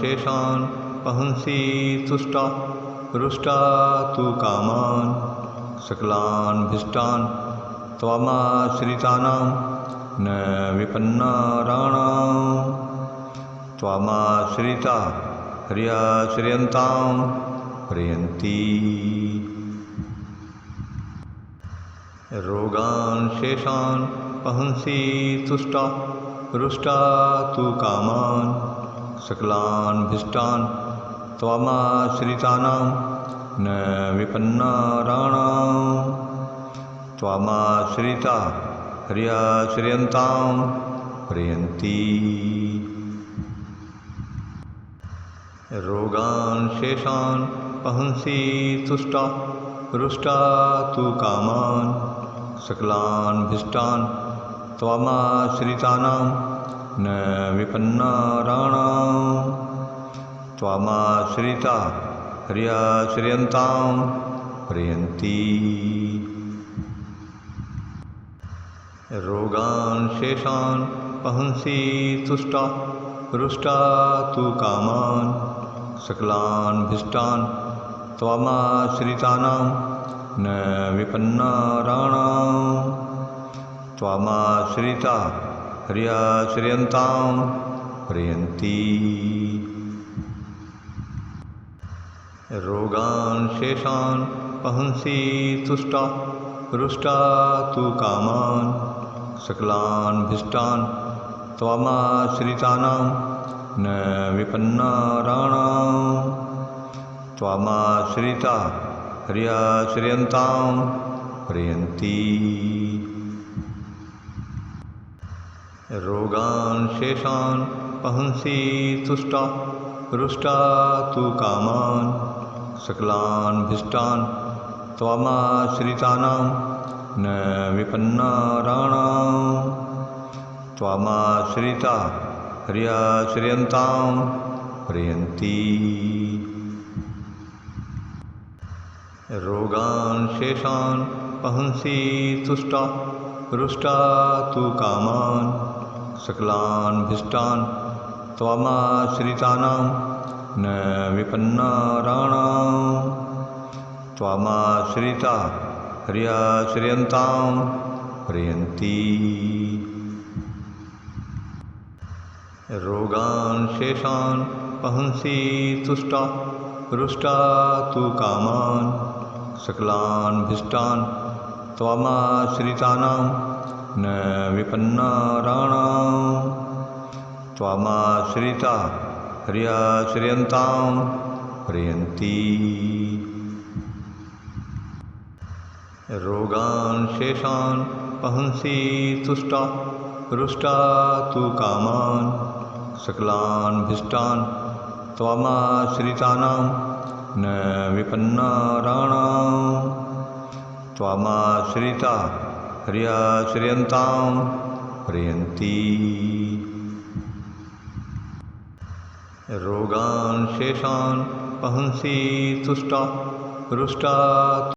शेषान् पहंसि तुष्टा रुष्टा तु कामान् सकलान् भीष्टान् त्वामाश्रितानां न विपन्नाराणां त्वामाश्रिता हर्याश्रयन्तां प्रयन्ति रोगान् शेषान् पहंसि तुष्टा रुष्टा तु कामान् सकलान् भीष्टान् त्वामाश्रितानां न विपन्नाराणां त्वामाश्रिता हर्याश्रयन्तां प्रयन्ति रोगान् शेषान् पहंसि तुष्टा रुष्टा तु कामान् सकलान् भीष्टान् त्वामाश्रितानां न विपन्नाराणां त्वामाश्रिता हर्याश्रयन्तां प्रयन्ति रोगान् शेषान् पहंसि तुष्टा रुष्टा तु कामान् सकलान् भीष्टान् त्वामाश्रितानां न विपन्नाराणां त्वामाश्रिता हर्याश्रयन्तां प्रयन्ति रोगान् शेषान् पहंसि तुष्टा रुष्टा तु कामान् सकलान् भीष्टान् त्वामाश्रितानां न विपन्नाराणां त्वामाश्रिता हर्याश्रयन्तां प्रयन्ति रोगान् शेषान् पहंसि तुष्टा रुष्टा तु कामान् सकलान् भीष्टान् त्वामाश्रितानां न विपन्नाराणां त्वामाश्रिता हर्याश्रयन्तां प्रयन्ति रोगान् शेषान् पहंसि तुष्टा रुष्टा तु कामान् सकलान् भीष्टान् त्वामाश्रितानां न विपन्नाराणां त्वामाश्रिता हर्याश्रयन्तां प्रयन्ति रोगान् शेषान् पहंसि तुष्टा रुष्टा तु कामान् सकलान् भीष्टान् त्वामाश्रितानां न विपन्नाराणां त्वामाश्रिता हर्याश्रयन्तां प्रयन्ति रोगान् शेषान् पहंसि तुष्टा रुष्टा तु कामान् सकलान् भीष्टान् त्वामाश्रितानां न विपन्नाराणां त्वामाश्रिता हर्याश्रयन्तां प्रयन्ति रोगान् शेषान् पहंसि तुष्टा रुष्टा